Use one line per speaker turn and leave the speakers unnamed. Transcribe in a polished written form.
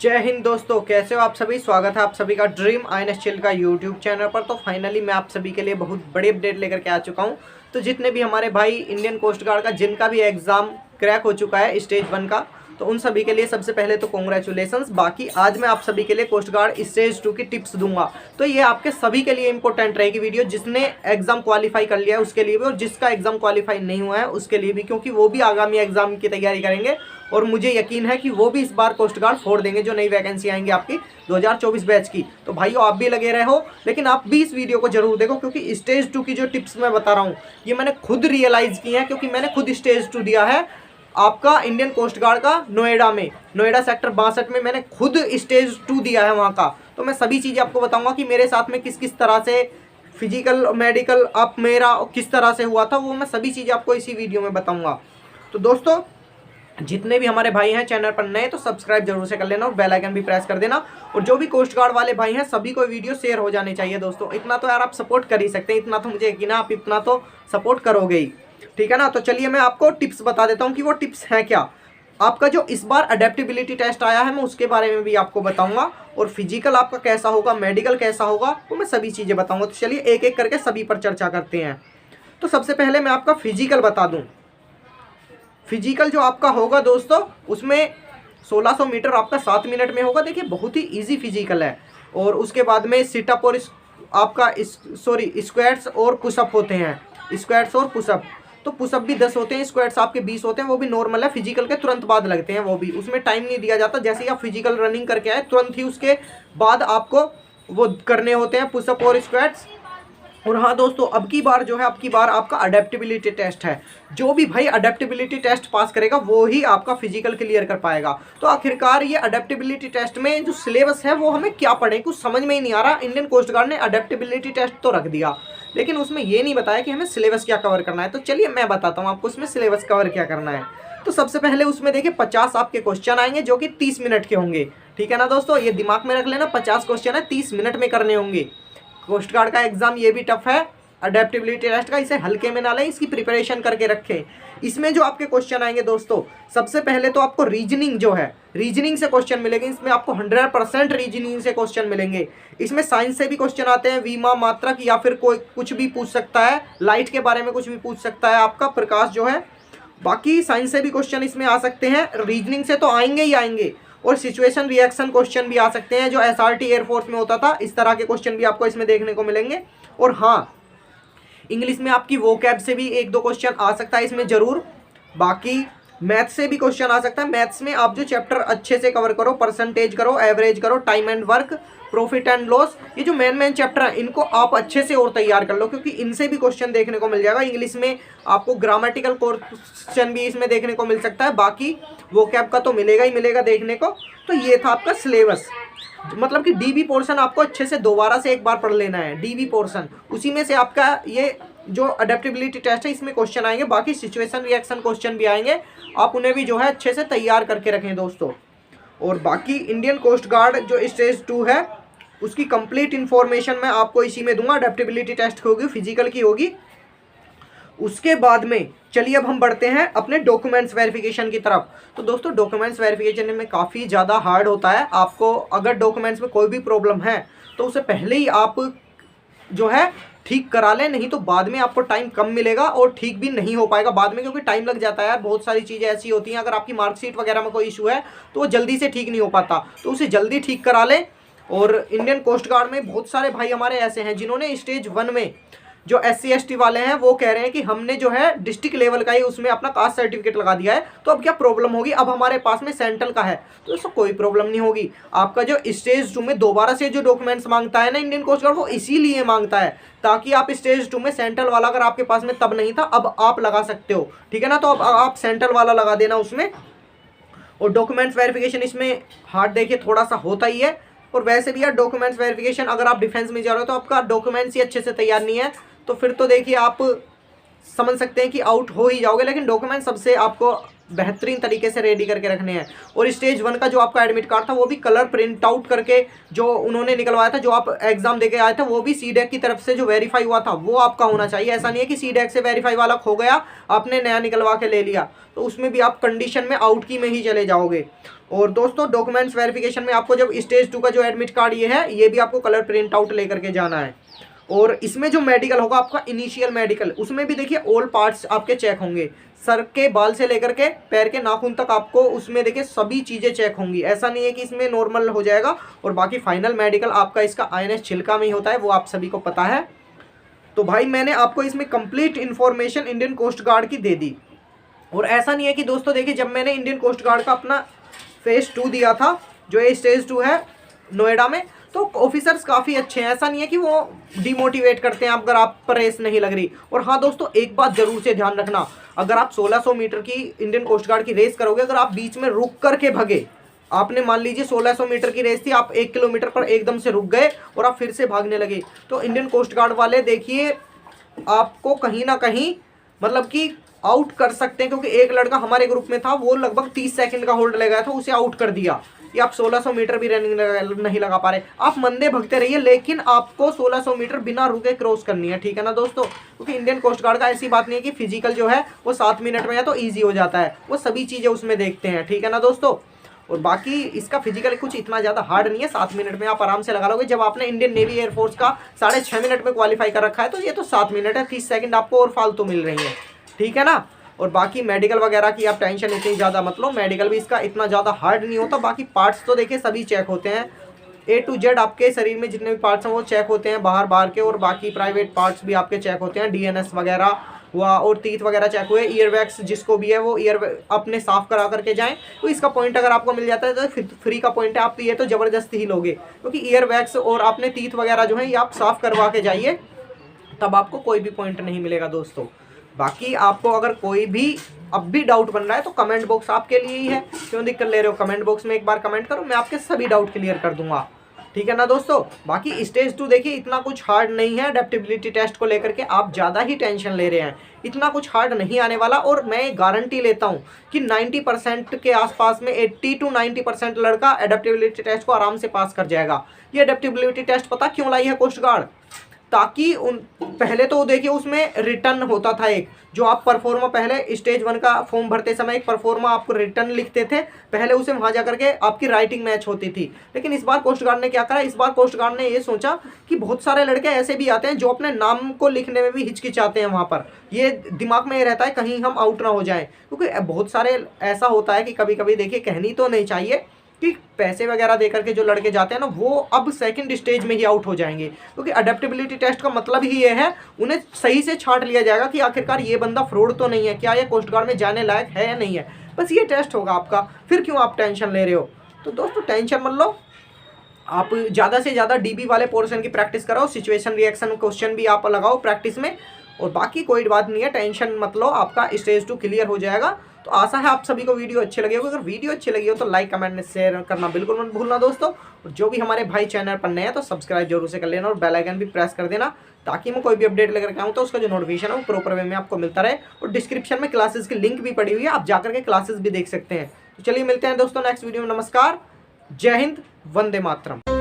जय हिंद दोस्तों, कैसे हो आप सभी। स्वागत है आप सभी का ड्रीम आईएनएस चिल का यूट्यूब चैनल पर। तो फाइनली मैं आप सभी के लिए बहुत बड़ी अपडेट लेकर के आ चुका हूं। तो जितने भी हमारे भाई इंडियन कोस्ट गार्ड का जिनका भी एग्ज़ाम क्रैक हो चुका है स्टेज 1 का, तो उन सभी के लिए सबसे पहले तो कॉन्ग्रेचुलेसन्स। बाकी आज मैं आप सभी के लिए कोस्ट गार्ड स्टेज 2 की टिप्स दूंगा। तो ये आपके सभी के लिए इंपॉर्टेंट रहेगी वीडियो, जिसने एग्जाम क्वालिफाई कर लिया है उसके लिए भी, और जिसका एग्जाम क्वालिफाई नहीं हुआ है उसके लिए भी, क्योंकि वो भी आगामी एग्जाम की तैयारी करेंगे और मुझे यकीन है कि वो भी इस बार कोस्ट गार्ड फोड़ देंगे जो नई वैकेंसी आएंगी आपकी 2024 बैच की। तो भाइयों आप भी लगे रहे हो, लेकिन आप भी इस वीडियो को जरूर देखो, क्योंकि स्टेज 2 की जो टिप्स मैं बता रहा हूँ ये मैंने खुद रियलाइज की है, क्योंकि मैंने खुद स्टेज 2 दिया है आपका इंडियन कोस्ट गार्ड का नोएडा में, नोएडा सेक्टर 62 में मैंने खुद स्टेज 2 दिया है वहाँ का। तो मैं सभी चीज़ें आपको बताऊंगा कि मेरे साथ में किस किस तरह से फिजिकल मेडिकल अब मेरा किस तरह से हुआ था, वो मैं सभी चीज़ें आपको इसी वीडियो में बताऊंगा। तो दोस्तों जितने भी हमारे भाई हैं चैनल पर नए, तो सब्सक्राइब जरूर से कर लेना और बेल आइकन भी प्रेस कर देना। और जो भी कोस्ट गार्ड वाले भाई हैं सभी को वीडियो शेयर हो जाने चाहिए दोस्तों। इतना तो यार आप सपोर्ट कर ही सकते हैं, इतना तो मुझे यकीन है आप इतना तो सपोर्ट करोगे ही, ठीक है ना। तो चलिए मैं आपको टिप्स बता देता हूँ कि वो टिप्स हैं क्या। आपका जो इस बार अडेप्टेबिलिटी टेस्ट आया है मैं उसके बारे में भी आपको बताऊंगा, और फिजिकल आपका कैसा होगा, मेडिकल कैसा होगा, वो मैं सभी चीज़ें बताऊंगा। तो चलिए एक एक करके सभी पर चर्चा करते हैं। तो सबसे पहले मैं आपका फिजिकल बता दूं। फिजिकल जो आपका होगा दोस्तों उसमें 1600 मीटर आपका 7 मिनट में होगा। देखिए बहुत ही इजी फिजिकल है। और उसके बाद में सिटअप और आपका स्क्वाट्स और पुशअप होते हैं, स्क्वाट्स और पुशअप। तो पुशअप भी 10 होते हैं, स्क्वाट्स आपके 20 होते हैं, वो भी नॉर्मल है, फिजिकल के तुरंत बाद लगते हैं वो भी, उसमें टाइम नहीं दिया जाता। जैसे ही आप फिजिकल रनिंग करके आए तुरंत ही उसके बाद आपको वो करने होते हैं पुशअप और स्क्वाट्स। और हाँ दोस्तों, अब की बार जो है, अब की बार आपका अडेप्टेबिलिटी टेस्ट है। जो भी भाई अडेप्टेबिलिटी टेस्ट पास करेगा वो ही आपका फिजिकल क्लियर कर पाएगा। तो आखिरकार ये अडेप्टेबिलिटी टेस्ट में जो सिलेबस है वो हमें क्या पढ़े, कुछ समझ में ही नहीं आ रहा। इंडियन कोस्ट गार्ड ने अडेप्टेबिलिटी टेस्ट तो रख दिया, लेकिन उसमें ये नहीं बताया कि हमें सिलेबस क्या कवर करना है। तो चलिए मैं बताता हूँ आपको उसमें सिलेबस कवर क्या करना है। तो सबसे पहले उसमें देखिए 50 आपके क्वेश्चन आएंगे जो कि 30 मिनट के होंगे, ठीक है ना दोस्तों। ये दिमाग में रख लेना, 50 क्वेश्चन है, 30 मिनट में करने होंगे। कोस्ट गार्ड का एग्जाम ये भी टफ है अडेप्टेबिलिटी टेस्ट का, इसे हल्के में ना लें, इसकी प्रिपरेशन करके रखें। इसमें जो आपके क्वेश्चन आएंगे दोस्तों, सबसे पहले तो आपको रीजनिंग जो है, रीजनिंग से क्वेश्चन मिलेंगे। इसमें आपको 100% रीजनिंग से क्वेश्चन मिलेंगे। इसमें साइंस से भी क्वेश्चन आते हैं, विमा मात्रक या फिर कोई कुछ भी पूछ सकता है, लाइट के बारे में कुछ भी पूछ सकता है आपका प्रकाश जो है। बाकी साइंस से भी क्वेश्चन इसमें आ सकते हैं, रीजनिंग से तो आएंगे ही आएंगे। और सिचुएशन रिएक्शन क्वेश्चन भी आ सकते हैं, जो एसआरटी एयरफोर्स में होता था, इस तरह के क्वेश्चन भी आपको इसमें देखने को मिलेंगे। और हाँ, इंग्लिश में आपकी वोकैब से भी 1-2 क्वेश्चन आ सकता है इसमें ज़रूर। बाकी मैथ से भी क्वेश्चन आ सकता है। मैथ्स में आप जो चैप्टर अच्छे से कवर करो, परसेंटेज करो, एवरेज करो, time and work, profit and loss, ये जो मेन चैप्टर है इनको आप अच्छे से और तैयार कर लो, क्योंकि इनसे भी क्वेश्चन देखने को मिल जाएगा। इंग्लिश में आपको ग्रामेटिकल क्वेश्चन भी इसमें देखने को मिल सकता है, बाकी वोकैब का तो मिलेगा ही मिलेगा देखने को। तो ये था आपका सिलेबस, मतलब कि डीबी पोर्शन आपको अच्छे से दोबारा से एक बार पढ़ लेना है। डीबी पोर्शन उसी में से आपका ये जो अडेप्टेबिलिटी टेस्ट है इसमें क्वेश्चन आएंगे। बाकी सिचुएशन रिएक्शन क्वेश्चन भी आएंगे, आप उन्हें भी जो है अच्छे से तैयार करके रखें दोस्तों। और बाकी इंडियन कोस्ट गार्ड जो स्टेज 2 है उसकी कंप्लीट इन्फॉर्मेशन मैं आपको इसी में दूंगा। अडेप्टेबिलिटी टेस्ट की होगी, फिजिकल की होगी। उसके बाद में चलिए अब हम बढ़ते हैं अपने डॉक्यूमेंट्स वेरिफिकेशन की तरफ। तो दोस्तों डॉक्यूमेंट्स वेरिफिकेशन में काफ़ी ज़्यादा हार्ड होता है। आपको अगर डॉक्यूमेंट्स में कोई भी प्रॉब्लम है तो उसे पहले ही आप जो है ठीक करा लें, नहीं तो बाद में आपको टाइम कम मिलेगा और ठीक भी नहीं हो पाएगा बाद में, क्योंकि टाइम लग जाता है यार। बहुत सारी चीज़ें ऐसी होती हैं, अगर आपकी मार्कशीट वगैरह में कोई इशू है तो वो जल्दी से ठीक नहीं हो पाता, तो उसे जल्दी ठीक करा लें। और इंडियन कोस्ट गार्ड में बहुत सारे भाई हमारे ऐसे हैं जिन्होंने स्टेज 1 में जो SC ST वाले हैं वो कह रहे हैं कि हमने जो है डिस्ट्रिक्ट लेवल का ही उसमें अपना कास्ट सर्टिफिकेट लगा दिया है, तो अब क्या प्रॉब्लम होगी, अब हमारे पास में सेंट्रल का है। तो इसको कोई प्रॉब्लम नहीं होगी। आपका जो स्टेज 2 में दोबारा से जो डॉक्यूमेंट्स मांगता है ना इंडियन कोस्ट गार्ड, वो इसीलिए मांगता है ताकि आप स्टेज 2 में सेंट्रल वाला अगर आपके पास में तब नहीं था अब आप लगा सकते हो, ठीक है ना। तो अब आप सेंट्रल वाला लगा देना उसमें। और डॉक्यूमेंट्स वेरिफिकेशन इसमें हार्ड देखिए थोड़ा सा होता ही है। और वैसे भी यार डॉक्यूमेंट्स वेरिफिकेशन अगर आप डिफेंस में जा रहे हो तो आपका डॉक्यूमेंट्स ही अच्छे से तैयार नहीं है, तो फिर तो देखिए आप समझ सकते हैं कि आउट हो ही जाओगे। लेकिन डॉक्यूमेंट सबसे आपको बेहतरीन तरीके से रेडी करके रखने हैं। और स्टेज 1 का जो आपका एडमिट कार्ड था वो भी कलर प्रिंट आउट करके जो उन्होंने निकलवाया था, जो आप एग्जाम देके आए थे, वो भी सीडेक की तरफ से जो वेरीफाई हुआ था वो आपका होना चाहिए। ऐसा नहीं है कि सीडेक से वेरीफाई वाला खो गया आपने नया निकलवा के ले लिया, तो उसमें भी आप कंडीशन में आउट की में ही चले जाओगे। और दोस्तों डॉक्यूमेंट्स वेरिफिकेशन में आपको जब स्टेज 2 का जो एडमिट कार्ड ये है, ये भी आपको कलर प्रिंट आउट लेकर के जाना है। और इसमें जो मेडिकल होगा आपका इनिशियल मेडिकल, उसमें भी देखिए ऑल पार्ट्स आपके चेक होंगे, सर के बाल से लेकर के पैर के नाखून तक आपको उसमें देखिए सभी चीज़ें चेक होंगी। ऐसा नहीं है कि इसमें नॉर्मल हो जाएगा। और बाकी फाइनल मेडिकल आपका इसका INS छिलका में ही होता है, वो आप सभी को पता है। तो भाई मैंने आपको इसमें complete information Indian coast guard की दे दी। और ऐसा नहीं है कि दोस्तों देखिए, जब मैंने इंडियन कोस्ट गार्ड का अपना फेज 2 दिया था, जो ये स्टेज 2 है नोएडा में, तो ऑफिसर्स काफ़ी अच्छे हैं। ऐसा नहीं है कि वो डिमोटिवेट करते हैं अगर आप पर रेस नहीं लग रही। और हाँ दोस्तों, एक बात जरूर से ध्यान रखना, अगर आप 1600 मीटर की इंडियन कोस्ट गार्ड की रेस करोगे, अगर आप बीच में रुक करके भगे, आपने मान लीजिए 1600 मीटर की रेस थी, आप 1 किलोमीटर पर एकदम से रुक गए और आप फिर से भागने लगे, तो इंडियन कोस्ट गार्ड वाले देखिए आपको कहीं ना कहीं मतलब कि आउट कर सकते हैं। क्योंकि एक लड़का हमारे ग्रुप में था, वो लगभग 30 सेकंड का होल्ड ले गया था, उसे आउट कर दिया। ये आप 1600 मीटर भी रनिंग नहीं लगा पा रहे। आप मंदे भगते रहिए, लेकिन आपको 1600 मीटर बिना रुके क्रॉस करनी है, ठीक है ना दोस्तों। क्योंकि इंडियन कोस्ट गार्ड का ऐसी बात नहीं है कि फिजिकल जो है वो 7 मिनट में है तो ईजी हो जाता है, वो सभी चीज़ें उसमें देखते हैं, ठीक है ना दोस्तों। और बाकी इसका फिजिकल कुछ इतना ज़्यादा हार्ड नहीं है, 7 मिनट में आप आराम से लगा लोगे। जब आपने इंडियन नेवी एयरफोर्स का 6.5 मिनट में क्वालिफाई कर रखा है, तो ये तो 7 मिनट है, 30 सेकंड आपको और फालतू मिल रही है, ठीक है ना। और बाकी मेडिकल वगैरह की आप टेंशन इतनी ज़्यादा मत लो, मेडिकल भी इसका इतना ज़्यादा हार्ड नहीं होता। बाकी पार्ट्स तो देखिए सभी चेक होते हैं, A to Z आपके शरीर में जितने भी पार्ट्स हैं वो चेक होते हैं बाहर के। और बाकी प्राइवेट पार्ट्स भी आपके चेक होते हैं, DNS वगैरह हुआ और टीथ वगैरह चेक हुए। ईयरवैक्स जिसको भी है वो ईयर अपने साफ करा करके जाएं। तो इसका पॉइंट अगर आपको मिल जाता है तो फ्री का पॉइंट है, आप ये तो ज़बरदस्ती ही लोगे। क्योंकि ईयरवैक्स और आपने टीथ वगैरह जो है ये आप साफ करवा के जाइए, तब आपको कोई भी पॉइंट नहीं मिलेगा दोस्तों। बाकी आपको अगर कोई भी अब भी डाउट बन रहा है तो कमेंट बॉक्स आपके लिए ही है, क्यों दिक्कत ले रहे हो। कमेंट बॉक्स में एक बार कमेंट करो, मैं आपके सभी डाउट क्लियर कर दूंगा, ठीक है ना दोस्तों। बाकी स्टेज 2 देखिए इतना कुछ हार्ड नहीं है, अडेप्टेबिलिटी टेस्ट को लेकर के आप ज़्यादा ही टेंशन ले रहे हैं, इतना कुछ हार्ड नहीं आने वाला। और मैं गारंटी लेता हूं कि 90% के आसपास में 80 to 90% लड़का अडेप्टेबिलिटी टेस्ट को आराम से पास कर जाएगा। ये अडेप्टेबिलिटी टेस्ट पता क्यों लाई है कोस्ट गार्ड, ताकि उन पहले तो देखिए उसमें रिटर्न होता था एक, जो आप परफॉर्मा पहले स्टेज 1 का फॉर्म भरते समय एक परफॉर्मा आपको रिटर्न लिखते थे, पहले उसे वहां जाकर के आपकी राइटिंग मैच होती थी। लेकिन इस बार कोस्ट गार्ड ने क्या करा, इस बार कोस्ट गार्ड ने ये सोचा कि बहुत सारे लड़के ऐसे भी आते हैं जो अपने नाम को लिखने में भी हिचकिचाते हैं, वहां पर ये दिमाग में ये रहता है कहीं हम आउट ना हो जाएं। क्योंकि बहुत सारे ऐसा होता है कि कभी कभी देखिए कहनी तो नहीं चाहिए कि पैसे वगैरह देकर के जो लड़के जाते हैं ना, वो अब सेकंड स्टेज में ही आउट हो जाएंगे। क्योंकि अडेप्टेबिलिटी टेस्ट का मतलब ही ये है, उन्हें सही से छांट लिया जाएगा कि आखिरकार ये बंदा फ्रॉड तो नहीं है, क्या ये कोस्ट गार्ड में जाने लायक है या नहीं है। बस ये टेस्ट होगा आपका, फिर क्यों आप टेंशन ले रहे हो। तो दोस्तों टेंशन मत लो, आप ज़्यादा से ज़्यादा DB वाले पोर्शन की प्रैक्टिस कराओ, सिचुएशन रिएक्शन क्वेश्चन भी आप लगाओ प्रैक्टिस में। और बाकी कोई बात नहीं है, टेंशन मत लो, आपका स्टेज 2 क्लियर हो जाएगा। तो आशा है आप सभी को वीडियो अच्छी लगी होगी। अगर वीडियो अच्छी लगी हो तो लाइक कमेंट शेयर करना बिल्कुल मत भूलना दोस्तों। और जो भी हमारे भाई चैनल पर नए हैं तो सब्सक्राइब जरूर से कर लेना और बेल आइकन भी प्रेस कर देना, ताकि मैं कोई भी अपडेट लेकर के आऊँ तो उसका जो नोटिफिकेशन है वो प्रॉपर वे में आपको मिलता रहे। और डिस्क्रिप्शन में क्लासेस की लिंक भी पड़ी हुई है, आप जाकर के क्लासेस भी देख सकते हैं। तो चलिए मिलते हैं दोस्तों नेक्स्ट वीडियो में। नमस्कार, जय हिंद, वंदे मातरम।